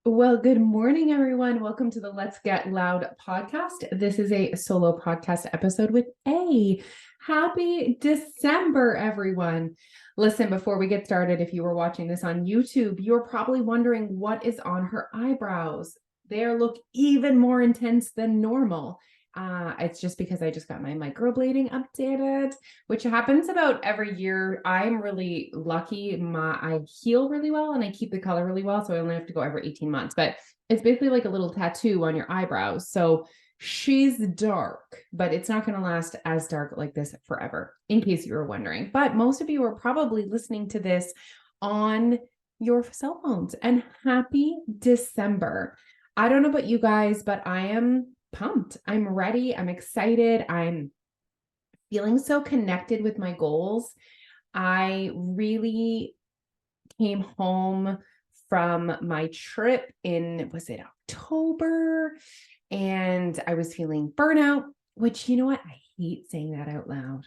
Well, good morning, everyone. Welcome to the Let's Get Loud podcast. This is a solo podcast episode with A. Happy December, everyone. Listen, before we get started, if you were watching this on YouTube, you're probably wondering what is on her eyebrows. They look even more intense than normal. It's just because I just got my microblading updated, which happens about every year. I'm really lucky. I heal really well and I keep the color really well. So I only have to go every 18 months, but it's basically like a little tattoo on your eyebrows. So she's dark, but it's not going to last as dark like this forever, in case you were wondering. But most of you are probably listening to this on your cell phones. And happy December. I don't know about you guys, but I am pumped. I'm ready. I'm excited. I'm feeling so connected with my goals. I really came home from my trip was it October? And I was feeling burnout, which, you know what? I hate saying that out loud.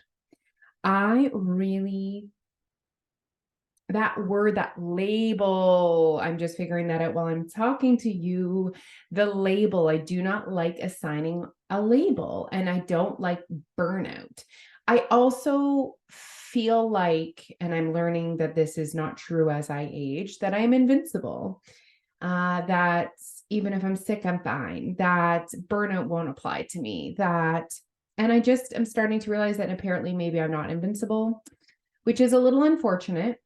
That word, that label, I'm just figuring that out while I'm talking to you. The label, I do not like assigning a label, and I don't like burnout. I also feel like, and I'm learning that this is not true as I age, that I am invincible. That even if I'm sick, I'm fine. That burnout won't apply to me. And I just am starting to realize that apparently maybe I'm not invincible, which is a little unfortunate.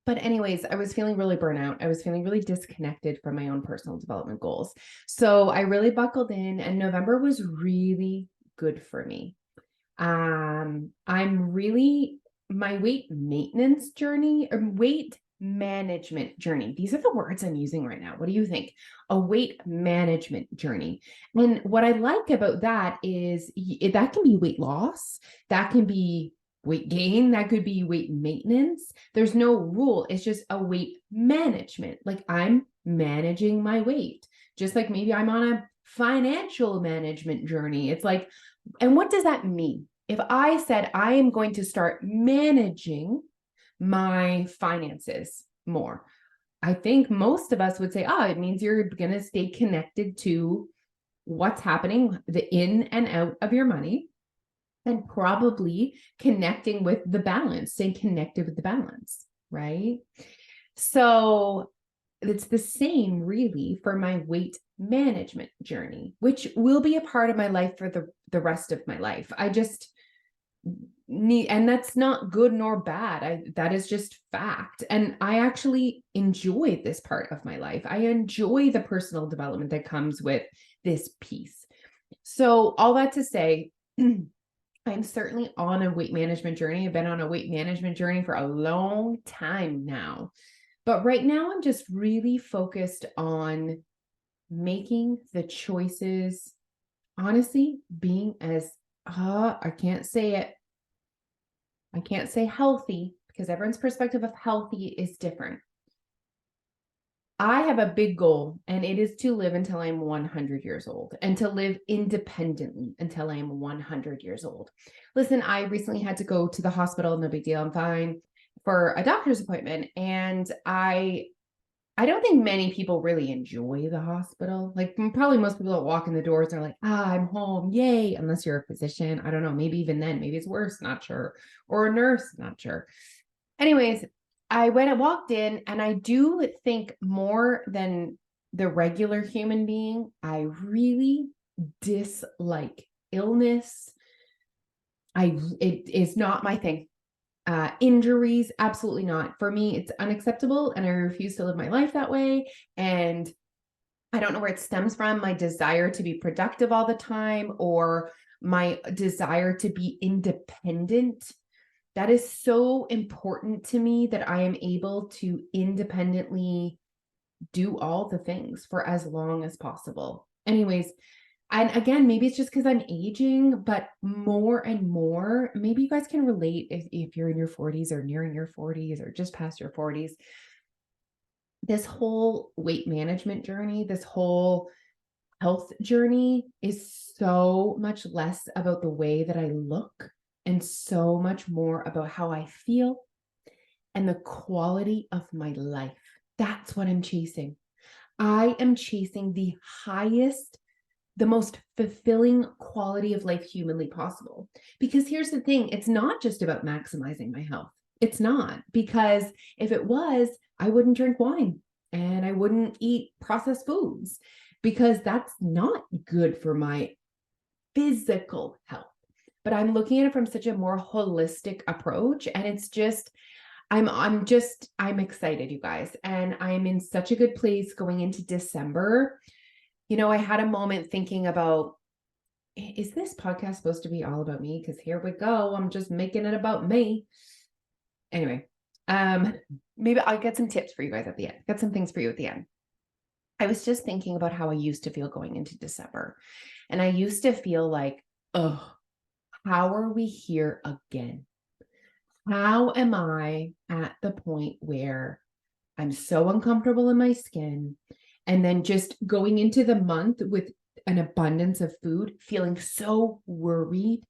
But anyways, I was feeling really burnout. I was feeling really disconnected from my own personal development goals. So I really buckled in, and November was really good for me. My weight maintenance journey or weight management journey. These are the words I'm using right now. What do you think? A weight management journey. And what I like about that is that can be weight loss. That can be weight gain, that could be weight maintenance. There's no rule. It's just a weight management. Like I'm managing my weight, just like maybe I'm on a financial management journey. It's like, and what does that mean? If I said I am going to start managing my finances more, I think most of us would say, it means you're going to stay connected to what's happening, the in and out of your money, and probably connecting with the balance, staying connected with the balance, right? So it's the same really for my weight management journey, which will be a part of my life for the rest of my life. I just need, and that's not good nor bad. That is just fact. And I actually enjoy this part of my life. I enjoy the personal development that comes with this piece. So all that to say, I'm certainly on a weight management journey. I've been on a weight management journey for a long time now. But right now, I'm just really focused on making the choices, honestly, being as, I can't say it. I can't say healthy because everyone's perspective of healthy is different. I have a big goal, and it is to live until I'm 100 years old and to live independently until I am 100 years old. Listen, I recently had to go to the hospital, no big deal, I'm fine, for a doctor's appointment. And I don't think many people really enjoy the hospital. Like probably most people that walk in the doors are like, I'm home, yay, unless you're a physician. I don't know, maybe even then, maybe it's worse, not sure. Or a nurse, not sure. Anyways, I walked in, and I do think more than the regular human being, I really dislike illness. It is not my thing. Injuries, absolutely not. For me, it's unacceptable, and I refuse to live my life that way. And I don't know where it stems from, my desire to be productive all the time, or my desire to be independent. That is so important to me, that I am able to independently do all the things for as long as possible. Anyways, and again, maybe it's just because I'm aging, but more and more, maybe you guys can relate if you're in your 40s or nearing your 40s or just past your 40s. This whole weight management journey, this whole health journey is so much less about the way that I look and so much more about how I feel and the quality of my life. That's what I'm chasing. I am chasing the highest, the most fulfilling quality of life humanly possible. Because here's the thing, it's not just about maximizing my health. It's not, because if it was, I wouldn't drink wine and I wouldn't eat processed foods, because that's not good for my physical health. But I'm looking at it from such a more holistic approach, and it's just I'm excited, you guys, and I'm in such a good place going into December. I had a moment thinking about, is this podcast supposed to be all about me? Because here we go. I'm just making it about me. Anyway, maybe I'll get some tips for you guys at the end. Got some things for you at the end. I was just thinking about how I used to feel going into December. And I used to feel like, oh, how are we here again? How am I at the point where I'm so uncomfortable in my skin? And then just going into the month with an abundance of food, feeling so worried.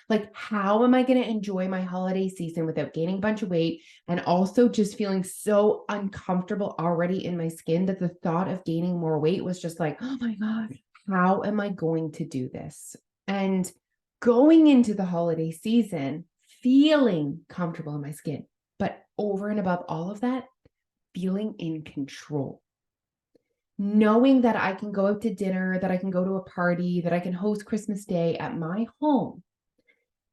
Like, how am I going to enjoy my holiday season without gaining a bunch of weight? And also just feeling so uncomfortable already in my skin that the thought of gaining more weight was just like, oh my God, how am I going to do this? And going into the holiday season, feeling comfortable in my skin, but over and above all of that, feeling in control. Knowing that I can go out to dinner, that I can go to a party, that I can host Christmas Day at my home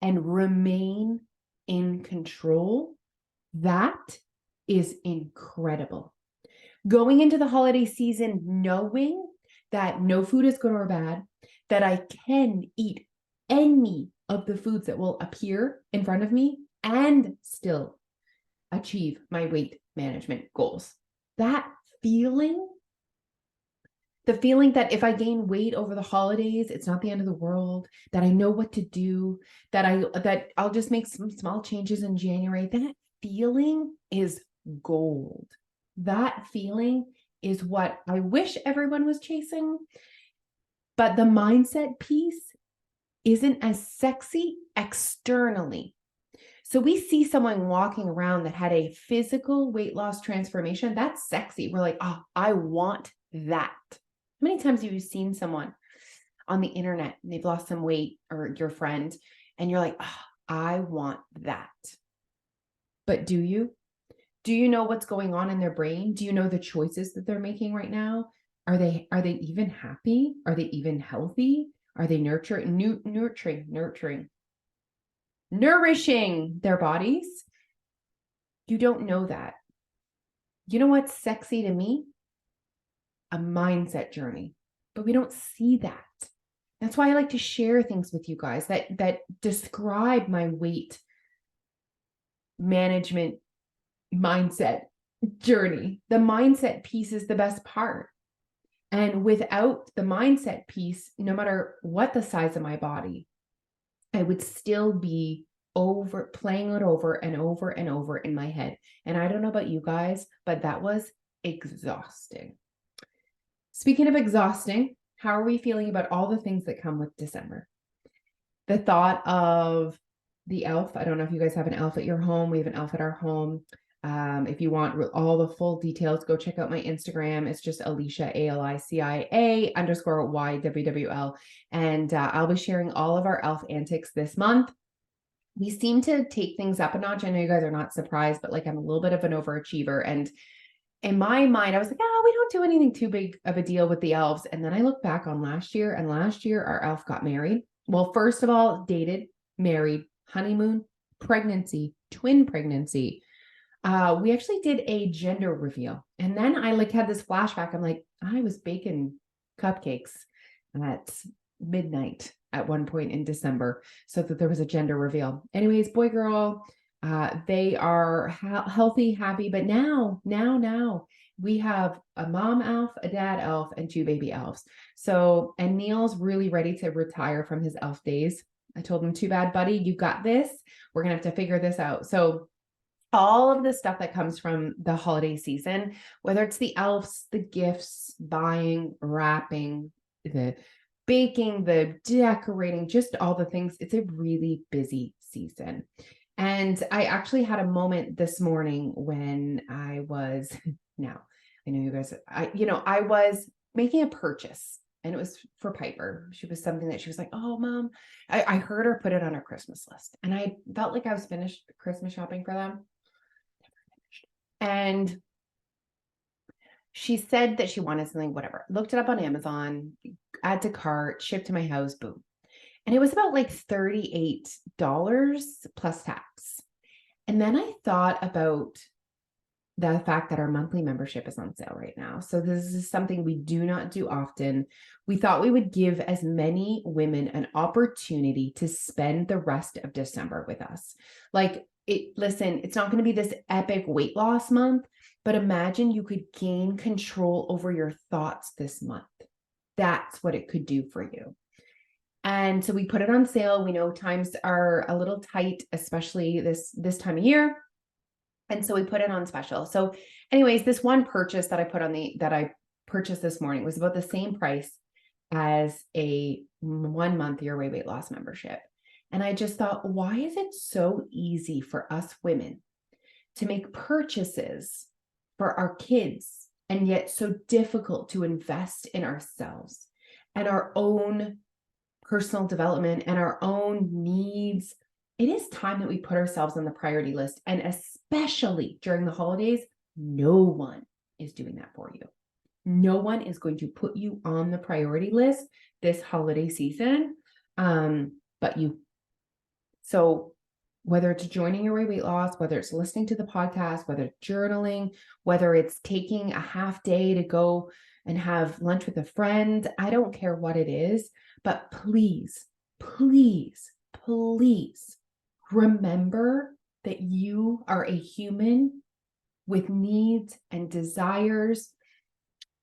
and remain in control, that is incredible. Going into the holiday season, knowing that no food is good or bad, that I can eat any of the foods that will appear in front of me and still achieve my weight management goals. That feeling, the feeling that if I gain weight over the holidays, it's not the end of the world, that I know what to do, that I'll just make some small changes in January, that feeling is gold. That feeling is what I wish everyone was chasing. But the mindset piece isn't as sexy externally. So we see someone walking around that had a physical weight loss transformation. That's sexy. We're like, oh, I want that. How many times have you seen someone on the internet and they've lost some weight, or your friend, and you're like, oh, I want that. But do you? Do you know what's going on in their brain? Do you know the choices that they're making right now? Are they even happy? Are they even healthy? Are they nourishing their bodies? You don't know that. You know what's sexy to me? A mindset journey. But we don't see that. That's why I like to share things with you guys that describe my weight management mindset journey. The mindset piece is the best part. And without the mindset piece, no matter what the size of my body, I would still be playing it over and over and over in my head. And I don't know about you guys, but that was exhausting. Speaking of exhausting, how are we feeling about all the things that come with December? The thought of the elf. I don't know if you guys have an elf at your home. We have an elf at our home. If you want all the full details, go check out my Instagram. It's just Alicia, ALICIA _ YWWL. And I'll be sharing all of our elf antics this month. We seem to take things up a notch. I know you guys are not surprised, but like, I'm a little bit of an overachiever. And in my mind, I was like, oh, we don't do anything too big of a deal with the elves. And then I look back on last year, and last year our elf got married. Well, first of all, dated, married, honeymoon, pregnancy, twin pregnancy. We actually did a gender reveal. And then I had this flashback. I'm like, I was baking cupcakes at midnight at one point in December so that there was a gender reveal. Anyways, boy, girl, they are healthy, happy. But now we have a mom elf, a dad elf, and 2 baby elves. So, and Neil's really ready to retire from his elf days. I told him, too bad, buddy, you got this. We're going to have to figure this out. So all of the stuff that comes from the holiday season, whether it's the elves, the gifts, buying, wrapping, the baking, the decorating, just all the things, it's a really busy season. And I actually had a moment this morning when I was, now I know you guys, I was making a purchase and it was for Piper. She was something that she was like, oh, mom, I heard her put it on her Christmas list. And I felt like I was finished Christmas shopping for them. And she said that she wanted something, whatever. Looked it up on Amazon, add to cart, shipped to my house, boom. And it was about like $38 plus tax. And then I thought about the fact that our monthly membership is on sale right now. So this is something we do not do often. We thought we would give as many women an opportunity to spend the rest of December with us. Listen, it's not going to be this epic weight loss month, but imagine you could gain control over your thoughts this month. That's what it could do for you. And so we put it on sale. We know times are a little tight, especially this time of year. And so we put it on special. So anyways, this one purchase that I purchased this morning was about the same price as a 1 month Your Way weight loss membership. And I just thought, why is it so easy for us women to make purchases for our kids and yet so difficult to invest in ourselves and our own personal development and our own needs? It is time that we put ourselves on the priority list. And especially during the holidays, no one is doing that for you. No one is going to put you on the priority list this holiday season, but you. So whether it's joining Your Way weight loss, whether it's listening to the podcast, whether it's journaling, whether it's taking a half day to go and have lunch with a friend, I don't care what it is, but please, please, please remember that you are a human with needs and desires,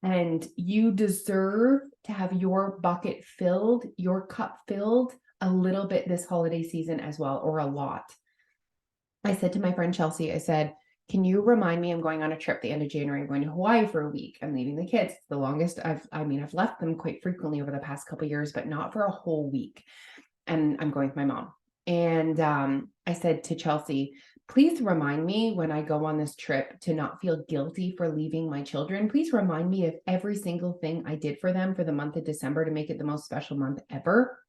and you deserve to have your bucket filled, your cup filled a little bit this holiday season as well, or a lot. I said to my friend Chelsea, I said, can you remind me, I'm going on a trip the end of January. I'm going to Hawaii for a week. I'm leaving the kids. It's the longest I've left them quite frequently over the past couple of years, but not for a whole week. And I'm going with my mom. And I said to Chelsea, please remind me when I go on this trip to not feel guilty for leaving my children. Please remind me of every single thing I did for them for the month of December to make it the most special month ever.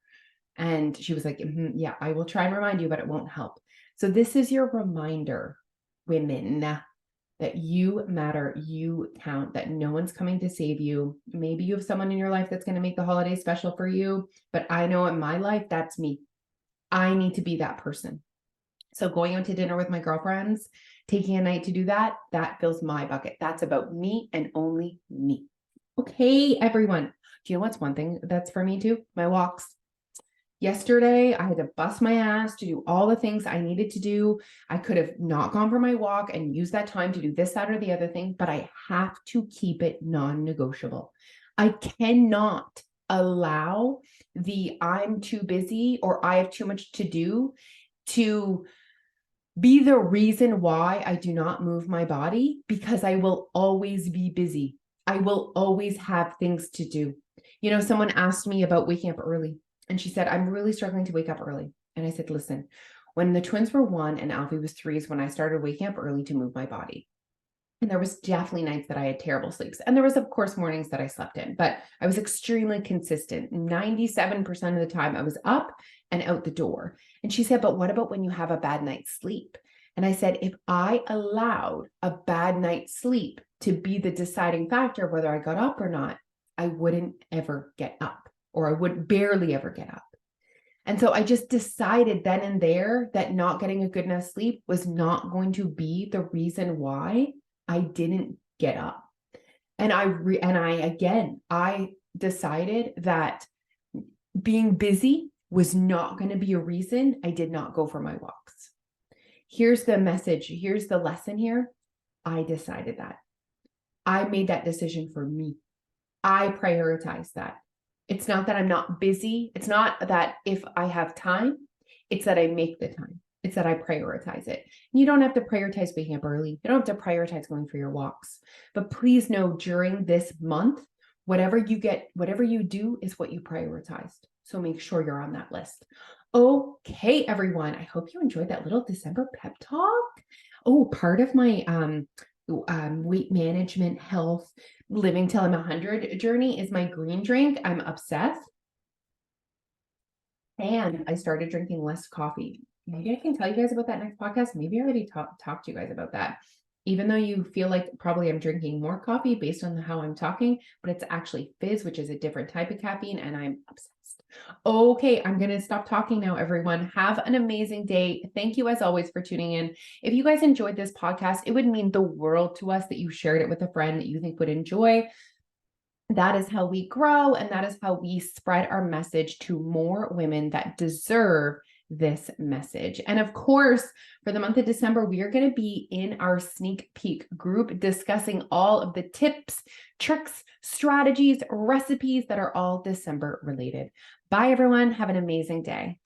And she was like, yeah, I will try and remind you, but it won't help. So this is your reminder, women, that you matter, you count, that no one's coming to save you. Maybe you have someone in your life that's going to make the holidays special for you, but I know in my life, that's me. I need to be that person. So going out to dinner with my girlfriends, taking a night to do that, that fills my bucket. That's about me and only me. Okay, everyone. Do you know what's one thing that's for me too? My walks. Yesterday, I had to bust my ass to do all the things I needed to do. I could have not gone for my walk and used that time to do this, that, or the other thing, but I have to keep it non-negotiable. I cannot allow the I'm too busy or I have too much to do to be the reason why I do not move my body, because I will always be busy. I will always have things to do. You know, someone asked me about waking up early. And she said, I'm really struggling to wake up early. And I said, listen, when the twins were 1 and Alfie was 3 is when I started waking up early to move my body. And there was definitely nights that I had terrible sleeps. And there was, of course, mornings that I slept in, but I was extremely consistent. 97% of the time I was up and out the door. And she said, but what about when you have a bad night's sleep? And I said, if I allowed a bad night's sleep to be the deciding factor of whether I got up or not, I wouldn't ever get up. Or I would barely ever get up. And so I just decided then and there that not getting a good enough sleep was not going to be the reason why I didn't get up. And I decided that being busy was not going to be a reason I did not go for my walks. Here's the message. Here's the lesson here. I decided that. I made that decision for me. I prioritized that. It's not that I'm not busy. It's not that if I have time, it's that I make the time. It's that I prioritize it. You don't have to prioritize waking up early. You don't have to prioritize going for your walks. But please know during this month, whatever you do is what you prioritized. So make sure you're on that list. Okay, everyone. I hope you enjoyed that little December pep talk. Oh, part of my weight management, health, living till I'm 100 journey is my green drink. I'm obsessed. And I started drinking less coffee. Maybe I can tell you guys about that next podcast. Maybe I already talked to you guys about that. Even though you feel like probably I'm drinking more coffee based on how I'm talking, but it's actually fizz, which is a different type of caffeine, and I'm obsessed. Okay, I'm going to stop talking now, everyone. Have an amazing day. Thank you, as always, for tuning in. If you guys enjoyed this podcast, it would mean the world to us that you shared it with a friend that you think would enjoy. That is how we grow, and that is how we spread our message to more women that deserve this message. And of course, for the month of December, we are going to be in our sneak peek group discussing all of the tips, tricks, strategies, recipes that are all December related. Bye, everyone. Have an amazing day.